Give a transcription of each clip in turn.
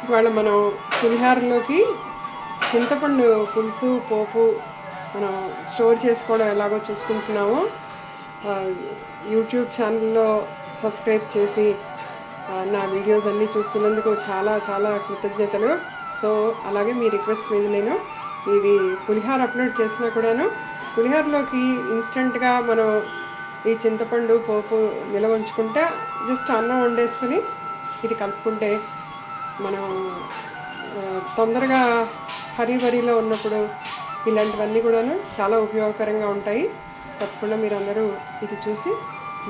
ఇవాళ మనం పులిహోరలోకి చింతపండు పులుసు పోపు మనం స్టోర్ చేసుకోవడం ఎలాగో చూసుకుంటున్నాము. యూట్యూబ్ ఛానల్లో సబ్స్క్రైబ్ చేసి నా వీడియోస్ అన్నీ చూస్తున్నందుకు చాలా చాలా కృతజ్ఞతలు. సో అలాగే మీ రిక్వెస్ట్ మీద నేను ఇది పులిహోర అప్లోడ్ చేసినా కూడాను పులిహోరలోకి ఇన్స్టెంట్గా మనం ఈ చింతపండు పోపు నిల్వ ఉంచుకుంటే జస్ట్ అన్నం వండేసుకుని ఇది కలుపుకుంటే మనం తొందరగా హరీబరీలో ఉన్నప్పుడు ఇలాంటివన్నీ కూడాను చాలా ఉపయోగకరంగా ఉంటాయి. తప్పకుండా మీరు అందరూ ఇది చూసి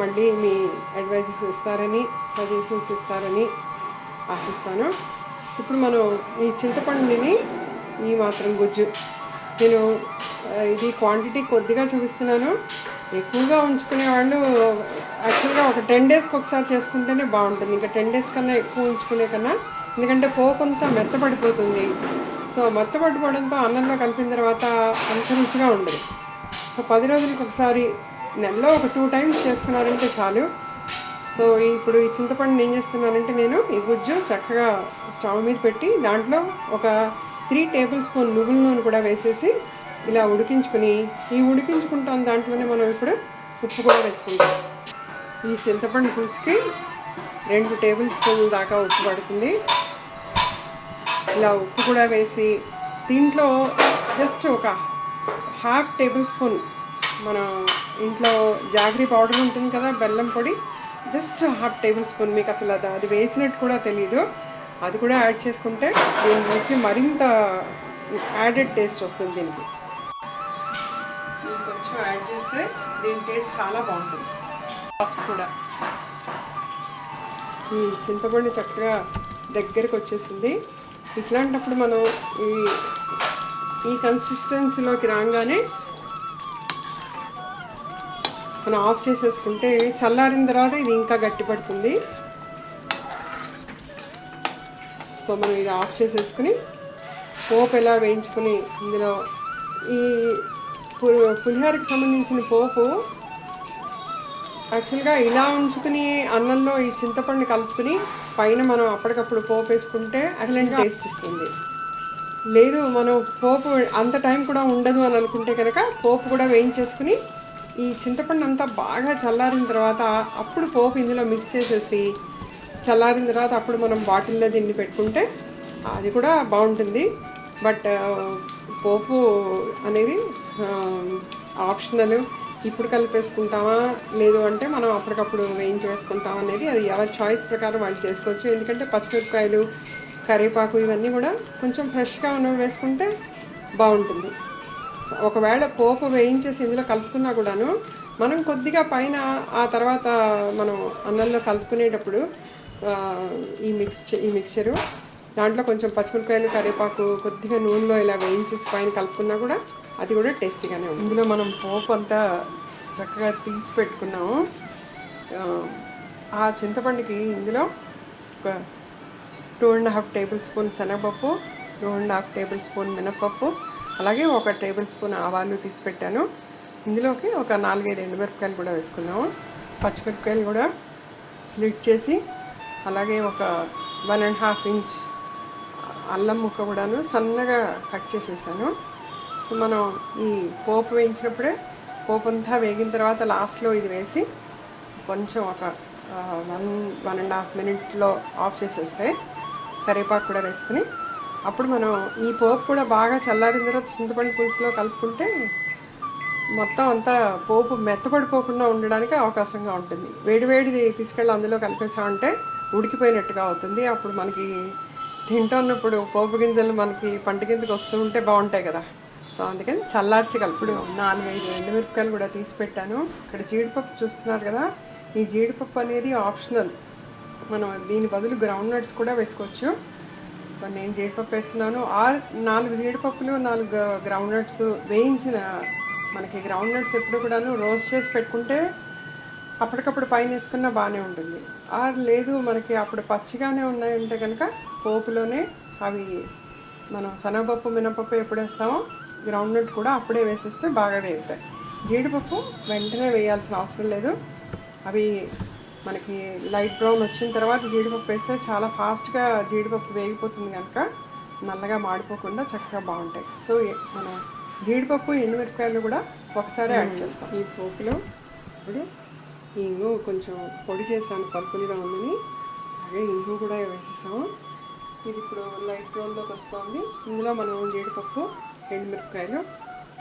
మళ్ళీ మీ అడ్వైజెస్ ఇస్తారని సజెషన్స్ ఇస్తారని ఆశిస్తాను. ఇప్పుడు మనం ఈ చింతపండుని ఈ మాత్రం గుజ్జు నేను ఇది క్వాంటిటీ కొద్దిగా చూపిస్తున్నాను. ఎక్కువగా ఉంచుకునే వాళ్ళు యాక్చువల్గా ఒక 10 డేస్కి ఒకసారి చేసుకుంటేనే బాగుంటుంది. ఇంకా 10 డేస్ కన్నా ఎక్కువ ఉంచుకునే కన్నా, ఎందుకంటే పోపు అంతా మెత్తపడిపోతుంది. సో మెత్తపడిపోవడంతో అన్నంలో కలిపిన తర్వాత అంత రుచిగా ఉండదు. సో 10 రోజులకి ఒకసారి నెలలో ఒక 2 టైమ్స్ చేసుకున్నారంటే చాలు. సో ఇప్పుడు ఈ చింతపండుని ఏం చేస్తున్నానంటే నేను ఈ గుజ్జు చక్కగా స్టవ్ మీద పెట్టి దాంట్లో ఒక 3 టేబుల్ స్పూన్ నువ్వుల నూనె కూడా వేసేసి ఇలా ఉడికించుకుని ఈ ఉడికించుకుంటాం దాంట్లోనే మనం ఇప్పుడు ఉప్పు కూడా వేసుకుంటాం. ఈ చింతపండు పులుసుకి 2 టేబుల్ స్పూన్ల దాకా ఉప్పు పడుతుంది. ఇలా ఉప్పు కూడా వేసి దీంట్లో జస్ట్ ఒక 1/2 టేబుల్ స్పూన్ మన ఇంట్లో జాగరీ పౌడర్ ఉంటుంది కదా, బెల్లం పొడి, జస్ట్ 1/2 టేబుల్ స్పూన్. మీకు అసలు అది వేసినట్టు కూడా తెలీదు. అది కూడా యాడ్ చేసుకుంటే దీని నుంచి మరింత యాడెడ్ టేస్ట్ వస్తుంది. దీనికి కొంచెం యాడ్ చేస్తే దీని టేస్ట్ చాలా బాగుంటుంది. పసుపు కూడా ఈ చింతపండు చక్కగా దగ్గరికి వచ్చేసింది. ఇట్లాంటప్పుడు మనం ఈ కన్సిస్టెన్సీలోకి రాగానే మనం ఆఫ్ చేసేసుకుంటే చల్లారిన తర్వాత ఇది ఇంకా గట్టిపడుతుంది. సో మనం ఇది ఆఫ్ చేసేసుకుని పోపు ఎలా వేయించుకుని ఇందులో ఈ పులిహోరకి సంబంధించిన పోపు యాక్చువల్గా ఇలా ఉంచుకుని అన్నంలో ఈ చింతపండు కలుపుకుని పైన మనం అప్పటికప్పుడు పోపు వేసుకుంటే ఎక్సలెంట్ టేస్ట్ ఇస్తుంది. లేదు మనం పోపు అంత టైం కూడా ఉండదు అని అనుకుంటే కనుక పోపు కూడా వేయించేసుకుని ఈ చింతపండు అంతా బాగా చల్లారిన తర్వాత అప్పుడు పోపు ఇందులో మిక్స్ చేసేసి చల్లారిన తర్వాత అప్పుడు మనం బాటిల్లో దీన్ని పెట్టుకుంటే అది కూడా బాగుంటుంది. బట్ పోపు అనేది ఆప్షనల్. ఇప్పుడు కలిపేసుకుంటామా లేదు అంటే మనం అప్పటికప్పుడు వేయించి వేసుకుంటాం అనేది అది ఎవరి చాయిస్ ప్రకారం వాళ్ళు చేసుకోవచ్చు. ఎందుకంటే పచ్చిమిరపకాయలు, కరివేపాకు ఇవన్నీ కూడా కొంచెం ఫ్రెష్గా ఉన్నవి వేసుకుంటే బాగుంటుంది. ఒకవేళ పోపు వేయించేసి ఇందులో కలుపుకున్నా కూడాను మనం కొద్దిగా పైన ఆ తర్వాత మనం అన్నంలో కలుపుకునేటప్పుడు ఈ మిక్స్చరు దాంట్లో కొంచెం పచ్చిమిరపకాయలు, కరివేపాకు కొద్దిగా నూనెలో ఇలా వేయించేసి పైన కలుపుకున్నా కూడా అది కూడా టేస్టీగానే ఉంది. ఇందులో మనం పోపు అంతా చక్కగా తీసి పెట్టుకున్నాము. ఆ చింతపండుకి ఇందులో ఒక 2.5 టేబుల్ స్పూన్ శనగపప్పు, 2.5 టేబుల్ స్పూన్ మినపప్పు, అలాగే 1 టేబుల్ స్పూన్ ఆవాలు తీసి పెట్టాను. ఇందులోకి ఒక 4-5 ఎండుమిరపకాయలు కూడా వేసుకున్నాము. పచ్చిమిరపకాయలు కూడా స్లిట్ చేసి అలాగే ఒక 1.5 ఇంచ్ అల్లం ముక్క కూడాను సన్నగా కట్ చేసేసాను. సో మనం ఈ పోపు వేయించినప్పుడే పోపు అంతా వేగిన తర్వాత లాస్ట్లో ఇది వేసి కొంచెం ఒక 1.5 మినిట్లో ఆఫ్ చేసేస్తే కరివేపాకు కూడా వేసుకుని అప్పుడు మనం ఈ పోపు కూడా బాగా చల్లారిన తర్వాత చింతపండు పులుసులో కలుపుకుంటే మొత్తం అంతా పోపు మెత్తపడిపోకుండా ఉండడానికి అవకాశంగా ఉంటుంది. వేడివేడిది తీసుకెళ్ళి అందులో కలిపేసామంటే ఉడికిపోయినట్టుగా అవుతుంది. అప్పుడు మనకి తింటున్నప్పుడు పోపు గింజలు మనకి పంట కిందకి వస్తూ ఉంటే బాగుంటాయి కదా. సో అందుకని చల్లార్చి కలుపుడు 4-5 ఎండుమిరపకాయలు కూడా తీసి పెట్టాను. ఇక్కడ జీడిపప్పు చూస్తున్నారు కదా, ఈ జీడిపప్పు అనేది ఆప్షనల్. మనం దీని బదులు గ్రౌండ్ నట్స్ కూడా వేసుకోవచ్చు. సో నేను జీడిపప్పు వేస్తున్నాను. 4 జీడిపప్పులు, 4 గ్రౌండ్ నట్స్ వేయించిన. మనకి గ్రౌండ్ నట్స్ ఎప్పుడు కూడాను రోస్ట్ చేసి పెట్టుకుంటే అప్పటికప్పుడు పైన వేసుకున్నా బాగానే ఉంటుంది. లేదు మనకి అప్పుడు పచ్చిగానే ఉన్నాయంటే కనుక పోపులోనే అవి మనం శనగపప్పు, మినపప్పు ఎప్పుడు వేస్తామో గ్రౌండ్ నట్ కూడా అప్పుడే వేసేస్తే బాగా వేగుతాయి. జీడిపప్పు వెంటనే వేయాల్సిన అవసరం లేదు. అవి మనకి లైట్ బ్రౌన్ వచ్చిన తర్వాత జీడిపప్పు వేస్తే చాలా ఫాస్ట్గా జీడిపప్పు వేగిపోతుంది కనుక నల్లగా మాడిపోకుండా చక్కగా బాగుంటాయి. సో మనం జీడిపప్పు ఎండుమిరపకాయలు కూడా ఒకసారి యాడ్ చేస్తాం ఈ పోపులో. ఇప్పుడు ఇంగు కొంచెం పొడి చేశాను పలుపులుగా ఉందని, అలాగే ఇంగు కూడా వేసేసాము. ఇది ఇప్పుడు లైట్ బ్రౌన్లోకి వస్తుంది. ఇందులో మనం జీడిపప్పు ఎండుమిరపకాయలు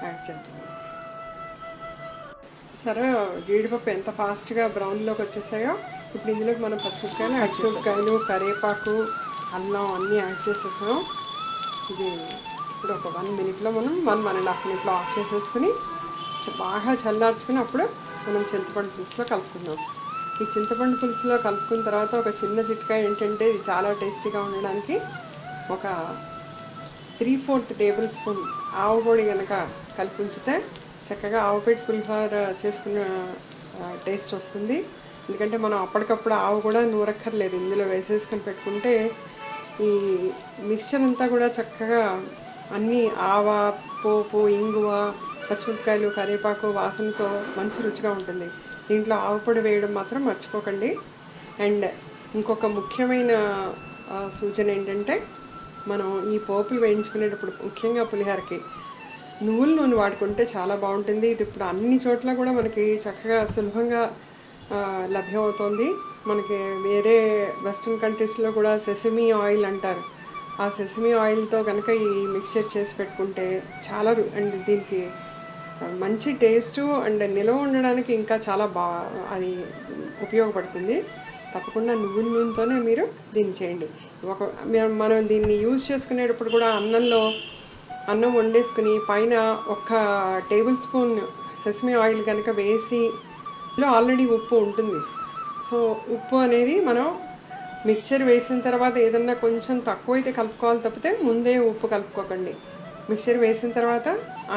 యాడ్ చేద్దాము. సరే, జీడిపప్పు ఎంత ఫాస్ట్గా బ్రౌన్లోకి వచ్చేసాయో ఇప్పుడు ఇందులోకి మనం పచ్చిమిరపకాయలు కరివేపాకు అల్లం అన్నీ యాడ్ చేసేసాం. ఇది ఇప్పుడు ఒక 1 మినిట్లో మనం 1.5 మినిట్లో ఆఫ్ చేసేసుకుని బాగా చల్లార్చుకుని అప్పుడు మనం చింతపండు పులుసులో కలుపుకుందాం. ఈ చింతపండు పులుసులో కలుపుకున్న తర్వాత ఒక చిన్న చిట్కా ఏంటంటే, ఇది చాలా టేస్టీగా ఉండడానికి ఒక 3/4 టేబుల్ స్పూన్ ఆవు పొడి కనుక కలిపి ఉంచితే చక్కగా ఆవుపేట పులిహోర చేసుకున్న టేస్ట్ వస్తుంది. ఎందుకంటే మనం అప్పటికప్పుడు ఆవు కూడా నూరక్కర్లేదు, ఇందులో వేసేసుకొని పెట్టుకుంటే ఈ మిక్స్చర్ అంతా కూడా చక్కగా అన్నీ ఆవ, పోపు, ఇంగువ, పచ్చిమిరపకాయలు, కరివేపాకు వాసనతో మంచి రుచిగా ఉంటుంది. దీంట్లో ఆవు పొడి వేయడం మాత్రం మర్చిపోకండి. అండ్ ఇంకొక ముఖ్యమైన సూచన ఏంటంటే, మనం ఈ పోపులు వేయించుకునేటప్పుడు ముఖ్యంగా పులిహోరకి నువ్వుల నూనె వాడుకుంటే చాలా బాగుంటుంది. ఇది ఇప్పుడు అన్ని చోట్ల కూడా మనకి చక్కగా సులభంగా లభ్యమవుతుంది. మనకి వేరే వెస్ట్రన్ కంట్రీస్లో కూడా సెసమీ ఆయిల్ అంటారు. ఆ సెసమీ ఆయిల్తో కనుక ఈ మిక్చర్ చేసి పెట్టుకుంటే చాలా అండ్ దీనికి మంచి టేస్టు అండ్ నిల్వ ఉండడానికి ఇంకా చాలా అది ఉపయోగపడుతుంది. తప్పకుండా నువ్వుల నూనెతోనే మీరు దీన్ని చేయండి. మనం దీన్ని యూజ్ చేసుకునేటప్పుడు కూడా అన్నం వండేసుకుని పైన 1 టేబుల్ స్పూన్ సెసమీ ఆయిల్ కనుక వేసి, ఇందులో ఆల్రెడీ ఉప్పు ఉంటుంది. సో ఉప్పు అనేది మనం మిక్చర్ వేసిన తర్వాత ఏదన్నా కొంచెం తక్కువైతే కలుపుకోవాలి తప్పితే ముందే ఉప్పు కలుపుకోకండి. మిక్చర్ వేసిన తర్వాత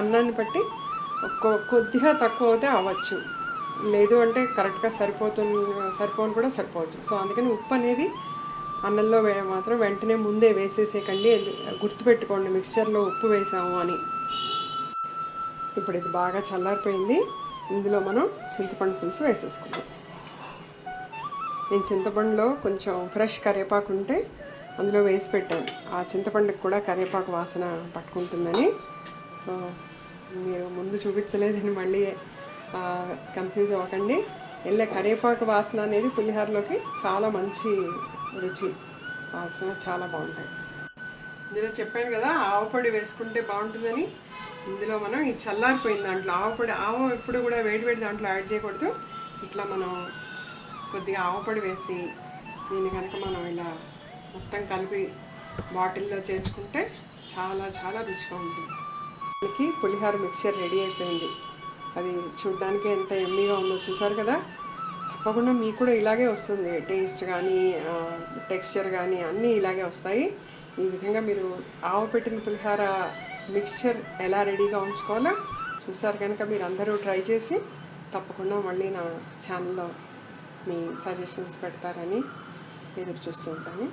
అన్నాన్ని బట్టి కొద్దిగా తక్కువ అయితే అవ్వచ్చు, లేదు అంటే కరెక్ట్గా సరిపోను కూడా సరిపోవచ్చు. సో అందుకని ఉప్పు అనేది అన్నంలో మాత్రం వెంటనే ముందే వేసేసేయకండి. గుర్తుపెట్టుకోండి మిక్చర్లో ఉప్పు వేసాము అని. ఇప్పుడు ఇది బాగా చల్లారిపోయింది. ఇందులో మనం చింతపండు పులుసు వేసేసుకుందాం. నేను చింతపండులో కొంచెం ఫ్రెష్ కరివేపాకు ఉంటే అందులో వేసి పెట్టాను. ఆ చింతపండుకి కూడా కరివేపాకు వాసన పట్టుకుంటుందని. సో మీరు ముందు చూపించలేదని మళ్ళీ కన్ఫ్యూజ్ అవ్వకండి. కరివేపాకు వాసన అనేది పులిహోరలోకి చాలా మంచి రుచి, వాసన చాలా బాగుంటాయి. ఇందులో చెప్పాను కదా ఆవు పొడి వేసుకుంటే బాగుంటుందని. ఇందులో మనం ఈ చల్లారిపోయిన దాంట్లో ఆవు ఎప్పుడు కూడా వేడి దాంట్లో యాడ్ చేయకూడదు. ఇట్లా మనం కొద్దిగా ఆవు పొడి వేసి దీన్ని కనుక మనం ఇలా మొత్తం కలిపి బాటిల్లో చేర్చుకుంటే చాలా చాలా రుచిగా ఉంటుంది. మనకి పులిహోర మిక్చర్ రెడీ అయిపోయింది. అది చూడ్డానికి ఎంత ఎమ్మీగా ఉందో చూసారు కదా. తప్పకుండా మీకు కూడా ఇలాగే వస్తుంది. టేస్ట్ కానీ టెక్స్చర్ కానీ అన్నీ ఇలాగే వస్తాయి. ఈ విధంగా మీరు ఆవు పెట్టిన పులిహోర మిక్స్చర్ ఎలా రెడీగా ఉంచుకోవాలో చూసారు కనుక మీరు అందరూ ట్రై చేసి తప్పకుండా మళ్ళీ నా ఛానల్లో మీ సజెషన్స్ పెడతారని ఎదురు చూస్తూ ఉంటాను.